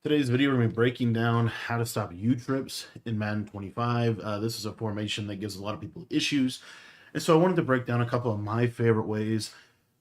Today's video, we're going to be breaking down how to stop U-trips in Madden 25. This is a formation that gives a lot of people issues. And so I wanted to break down a couple of my favorite ways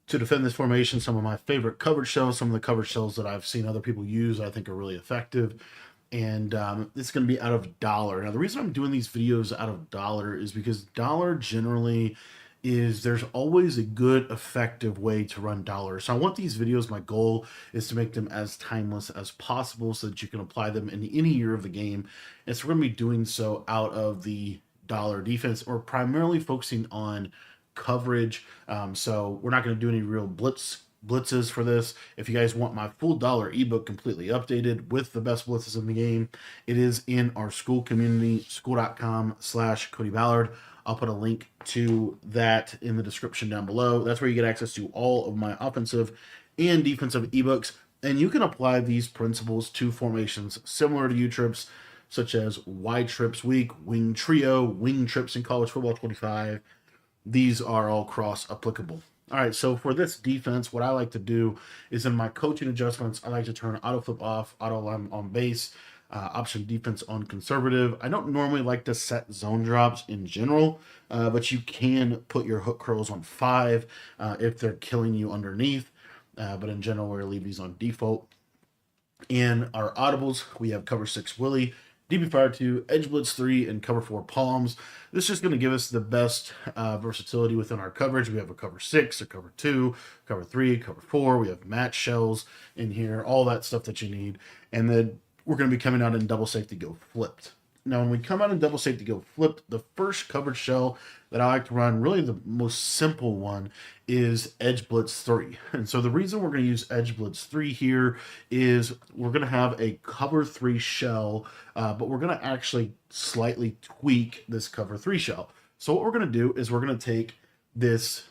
to defend this formation, some of my favorite coverage shells, some of the coverage shells that I've seen other people use I think are really effective. And it's going to be out of dollar. Now, the reason I'm doing these videos out of dollar is because dollar generally there's always a good effective way to run dollar. So I want these videos, my goal is to make them as timeless as possible so that you can apply them in any year of the game. And so we're going to be doing so out of the dollar defense, or primarily focusing on coverage. So we're not going to do any real blitzes for this. If you guys want my full dollar ebook completely updated with the best blitzes in the game, it is in our school community, school.com/Cody Ballard. I'll put a link to that in the description down below. That's where you get access to all of my offensive and defensive ebooks. And you can apply these principles to formations similar to U-trips, such as Y-trips week, wing trio, wing trips in college football 25. These are all cross applicable. All right, so for this defense, what I like to do is in my coaching adjustments, I like to turn auto flip off, auto line on base, option defense on conservative. I don't normally like to set zone drops in general, but you can put your hook curls on 5 if they're killing you underneath. But in general, we're going to leave these on default. In our audibles, we have cover 6 Willie, DB Fire 2, Edge Blitz 3, and cover 4 Palms. This is just going to give us the best versatility within our coverage. We have a cover 6, a cover 2, cover 3, cover 4. We have match shells in here, all that stuff that you need. And then we're going to be coming out in double safety go flipped. Now, when we come out in double safety go flipped, the first coverage shell that I like to run, really the most simple one, is Edge Blitz 3. And so the reason we're going to use Edge Blitz 3 here is we're going to have a cover 3 shell, but we're going to actually slightly tweak this cover 3 shell. So what we're going to do is we're going to take this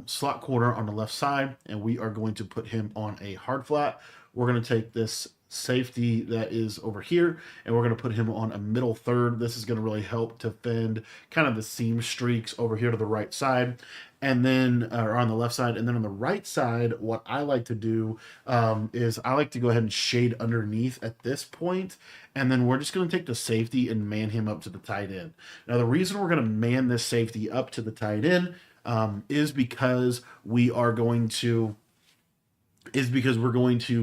slot corner on the left side, and we are going to put him on a hard flat. We're going to take this safety that is over here, and we're going to put him on a middle third. This is going to really help to fend kind of the seam streaks over here to the right side, and then or on the left side. And then on the right side, what I like to do is I like to go ahead and shade underneath at this point, and then we're just going to take the safety and man him up to the tight end. Now, the reason we're going to man this safety up to the tight end is because we're going to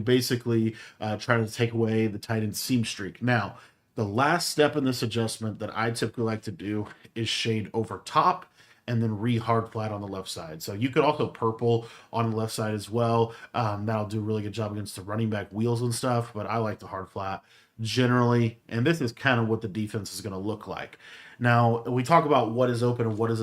basically try to take away the tight end seam streak. Now, the last step in this adjustment that I typically like to do is shade over top and then re-hard flat on the left side. So you could also purple on the left side as well. That'll do a really good job against the running back wheels and stuff, but I like the hard flat generally, and this is kind of what the defense is going to look like. Now, we talk about what is open and what does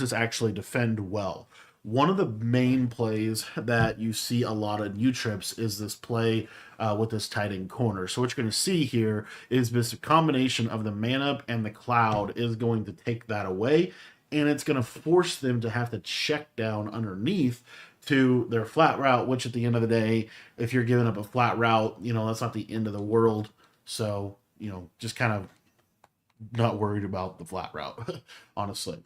this actually defend well. One of the main plays that you see a lot of U-trips is this play with this tight end corner. So what you're going to see here is this combination of the man up and the cloud is going to take that away, and it's going to force them to have to check down underneath to their flat route, which at the end of the day, if you're giving up a flat route, that's not the end of the world. So, just kind of not worried about the flat route, honestly.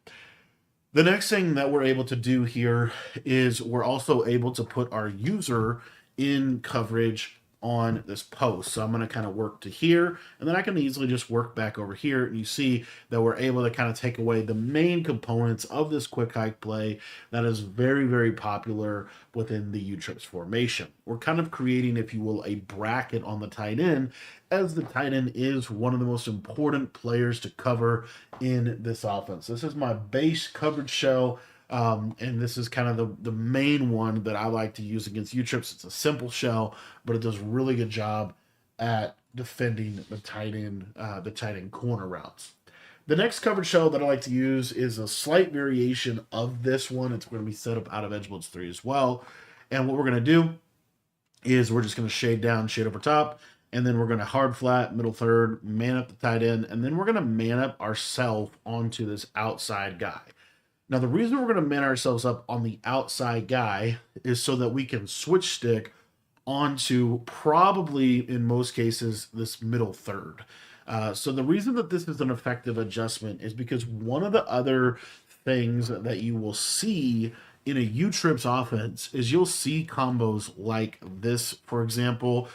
The next thing that we're able to do here is we're also able to put our user in coverage on this post. So I'm going to kind of work to here, and then I can easily just work back over here. And you see that we're able to kind of take away the main components of this quick hike play that is very, very popular within the U-trips formation. We're kind of creating, if you will, a bracket on the tight end, as the tight end is one of the most important players to cover in this offense. This is my base coverage shell. And this is kind of the main one that I like to use against U-trips. It's a simple shell, but it does a really good job at defending the tight end corner routes. The next coverage shell that I like to use is a slight variation of this one. It's going to be set up out of Edge Blitz 3 as well. And what we're going to do is we're just going to shade down, shade over top, and then we're going to hard flat, middle third, man up the tight end, and then we're going to man up ourselves onto this outside guy. Now, the reason we're going to man ourselves up on the outside guy is so that we can switch stick onto probably, in most cases, this middle third. So the reason that this is an effective adjustment is because one of the other things that you will see in a U-Trips offense is you'll see combos like this, for example.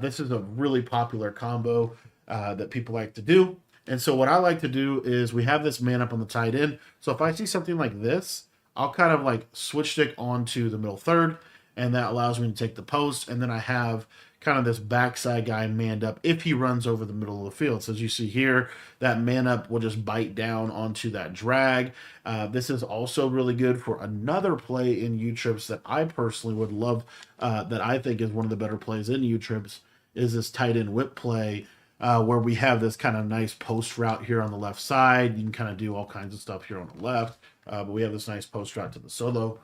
This is a really popular combo that people like to do. And so what I like to do is we have this man up on the tight end. So if I see something like this, I'll kind of like switch stick onto the middle third, and that allows me to take the post. And then I have kind of this backside guy manned up if he runs over the middle of the field. So as you see here, that man up will just bite down onto that drag. This is also really good for another play in U-Trips that I personally would love, that I think is one of the better plays in U-Trips, is this tight end whip play. Where we have this kind of nice post route here on the left side. You can kind of do all kinds of stuff here on the left, but we have this nice post route to the solo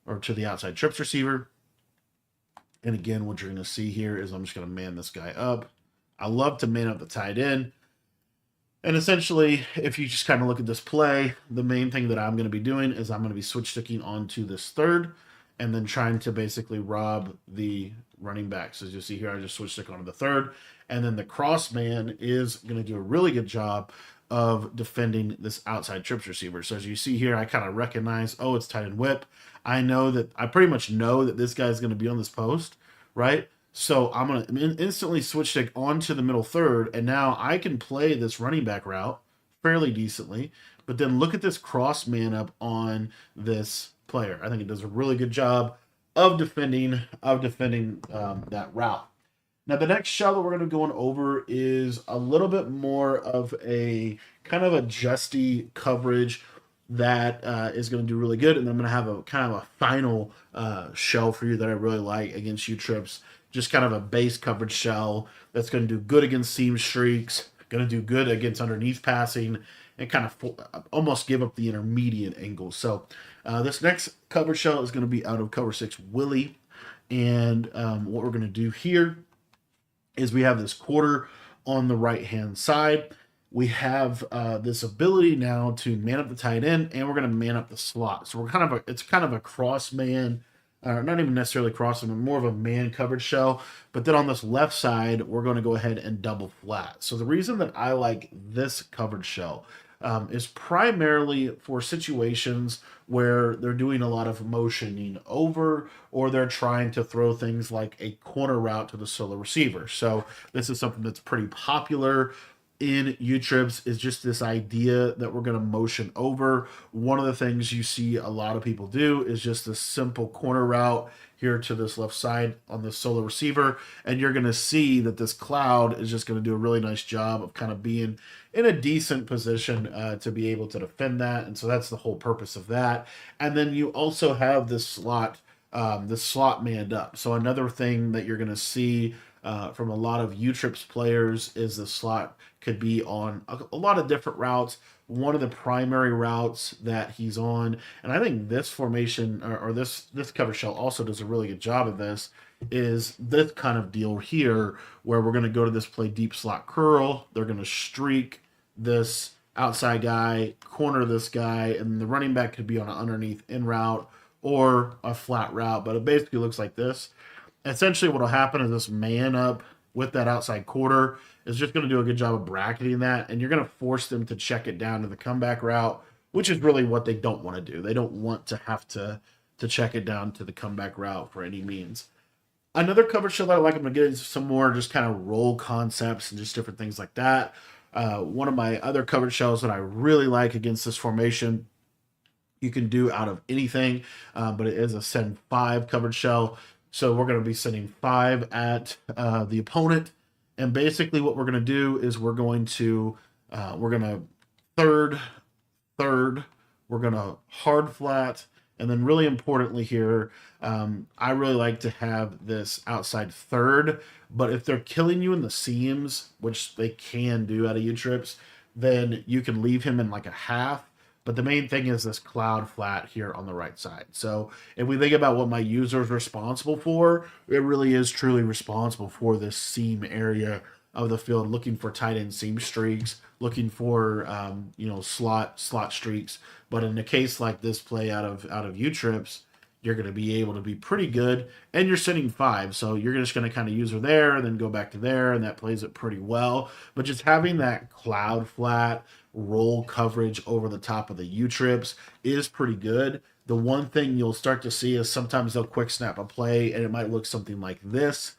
or to the outside trips receiver. And again, what you're going to see here is I'm just going to man this guy up. I love to man up the tight end. And essentially, if you just kind of look at this play, the main thing that I'm going to be doing is I'm going to be switch sticking onto this third and then trying to basically rob the running back. So as you see here, I just switch stick onto the third. And then the cross man is going to do a really good job of defending this outside trips receiver. So as you see here, I kind of recognize, oh, it's tight end whip. I pretty much know that this guy's going to be on this post, right? So I'm going to instantly switch stick onto the middle third, and now I can play this running back route fairly decently. But then look at this cross man up on this player. I think it does a really good job of defending that route. Now, the next shell that we're going to go over is a little bit more of a kind of a justy coverage that is going to do really good. And I'm going to have a kind of a final shell for you that I really like against U-Trips. Just kind of a base coverage shell that's going to do good against seam streaks, going to do good against underneath passing, and kind of almost give up the intermediate angle. So this next coverage shell is going to be out of cover 6 Willie. And what we're going to do here is we have this quarter on the right-hand side. We have this ability now to man up the tight end, and we're going to man up the slot. So it's kind of a cross man, not even necessarily cross man, more of a man coverage shell. But then on this left side, we're going to go ahead and double flat. So the reason that I like this coverage shell is primarily for situations where they're doing a lot of motioning over, or they're trying to throw things like a corner route to the solo receiver. So this is something that's pretty popular in U-Trips, is just this idea that we're going to motion over. One of the things you see a lot of people do is just this simple corner route here to this left side on the solo receiver, and you're going to see that this cloud is just going to do a really nice job of kind of being in a decent position to be able to defend that. And so that's the whole purpose of that. And then you also have this slot manned up. So another thing that you're going to see from a lot of U-Trips players is the slot could be on a lot of different routes. One of the primary routes that he's on, and I think this formation or this cover shell also does a really good job of this, is this kind of deal here where we're going to go to this play deep slot curl. They're going to streak this outside guy, corner this guy, and the running back could be on an underneath in route or a flat route, but it basically looks like this. Essentially what will happen is this man up with that outside quarter is just going to do a good job of bracketing that, and you're going to force them to check it down to the comeback route, which is really what they don't want to do. They don't want to have to check it down to the comeback route for any means. Another coverage shell that I like, I'm going to get into some more just kind of roll concepts and just different things like that. One of my other coverage shells that I really like against this formation, you can do out of anything, but it is a send 5 coverage shell. So we're going to be sending 5 at the opponent. And basically what we're going to do is we're going to third, we're going to hard flat. And then really importantly here, I really like to have this outside third. But if they're killing you in the seams, which they can do out of U-Trips, then you can leave him in like a half. But the main thing is this cloud flat here on the right side. So if we think about what my user is responsible for, it really is truly responsible for this seam area of the field, looking for tight end seam streaks, looking for slot streaks. But in a case like this play out of U-Trips, you're going to be able to be pretty good, and you're sending 5, so you're just going to kind of use her there and then go back to there, and that plays it pretty well. But just having that cloud flat roll coverage over the top of the U-Trips is pretty good. The one thing you'll start to see is sometimes they'll quick snap a play and it might look something like this.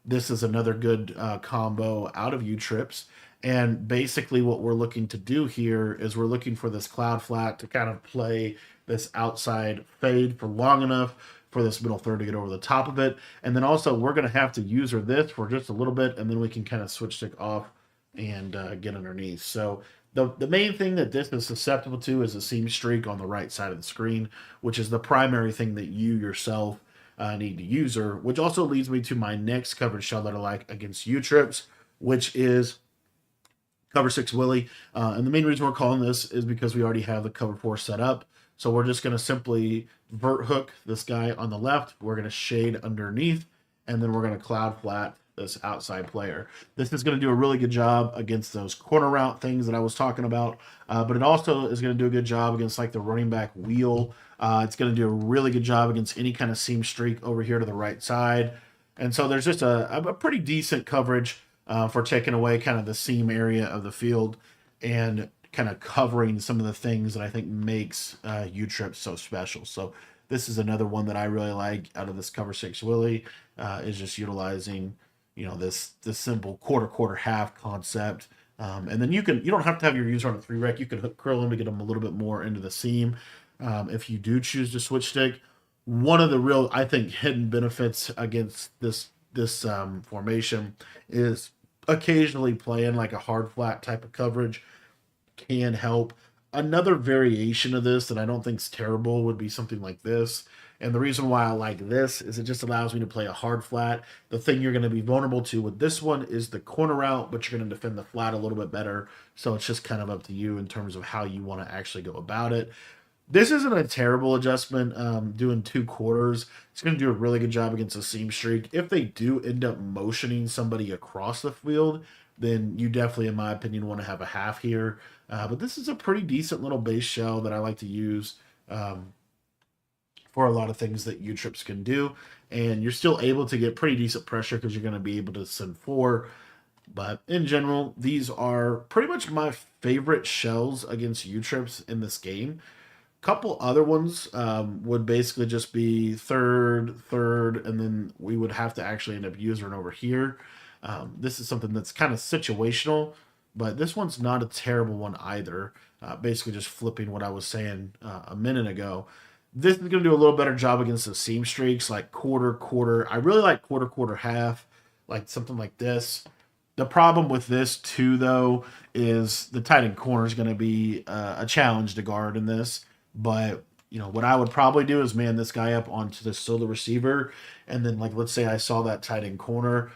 This is another good combo out of U-Trips. And basically what we're looking to do here is we're looking for this cloud flat to kind of play this outside fade for long enough for this middle third to get over the top of it. And then also we're going to have to user this for just a little bit, and then we can kind of switch stick off and get underneath. So the main thing that this is susceptible to is a seam streak on the right side of the screen, which is the primary thing that you yourself need to user, which also leads me to my next coverage shell that I like against U-Trips, which is cover 6 Willie. And the main reason we're calling this is because we already have the cover 4 set up. So we're just going to simply vert hook this guy on the left. We're going to shade underneath, and then we're going to cloud flat this outside player. This is going to do a really good job against those corner route things that I was talking about, but it also is going to do a good job against like the running back wheel. It's going to do a really good job against any kind of seam streak over here to the right side. And so there's just a pretty decent coverage for taking away kind of the seam area of the field and kind of covering some of the things that I think makes U-Trip so special. So this is another one that I really like out of this cover 6 Willie, is just utilizing, you know, this simple quarter half concept. And then you don't have to have your user on a 3 rec. You can hook curl him to get them a little bit more into the seam. If you do choose to switch stick, one of the real, I think, hidden benefits against this formation is occasionally playing like a hard flat type of coverage can help. Another variation of this that I don't think is terrible would be something like this. And the reason why I like this is it just allows me to play a hard flat. The thing you're going to be vulnerable to with this one is the corner route, but you're going to defend the flat a little bit better. So it's just kind of up to you in terms of how you want to actually go about it. This isn't a terrible adjustment, doing 2 quarters. It's going to do a really good job against a seam streak. If they do end up motioning somebody across the field, then you definitely, in my opinion, want to have a half here. But this is a pretty decent little base shell that I like to use for a lot of things that U-Trips can do. And you're still able to get pretty decent pressure because you're going to be able to send 4. But in general, these are pretty much my favorite shells against U-Trips in this game. Couple other ones would basically just be third, and then we would have to actually end up using over here. This is something that's kind of situational, but this one's not a terrible one either. Basically just flipping what I was saying a minute ago. This is going to do a little better job against the seam streaks, like quarter. I really like quarter, half, like something like this. The problem with this too, though, is the tight end corner is going to be a challenge to guard in this. But, you know, what I would probably do is man this guy up onto the solo receiver. And then, like, let's say I saw that tight end corner,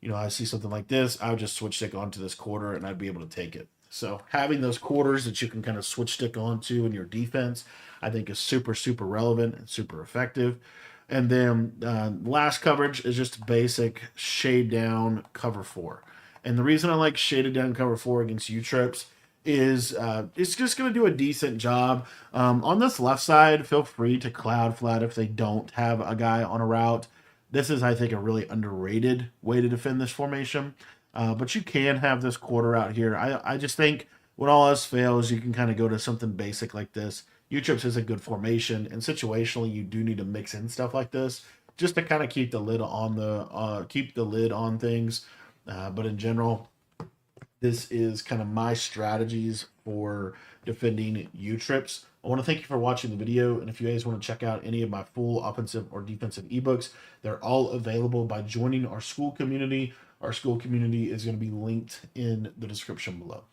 you know, I see something like this, I would just switch stick onto this quarter and I'd be able to take it. So having those quarters that you can kind of switch stick onto in your defense, I think is super relevant and super effective. And then last coverage is just basic shade down cover 4. And the reason I like shaded down cover 4 against U-Trips is it's just going to do a decent job. On this left side, feel free to cloud flat if they don't have a guy on a route. This is, I think, a really underrated way to defend this formation. But you can have this quarter out here. I just think when all else fails, you can kind of go to something basic like this. U-Trips is a good formation, and situationally, you do need to mix in stuff like this just to kind of keep the lid on things. But in general, this is kind of my strategies for defending U-Trips. I want to thank you for watching the video, and if you guys want to check out any of my full offensive or defensive ebooks, they're all available by joining our school community. Our school community is going to be linked in the description below.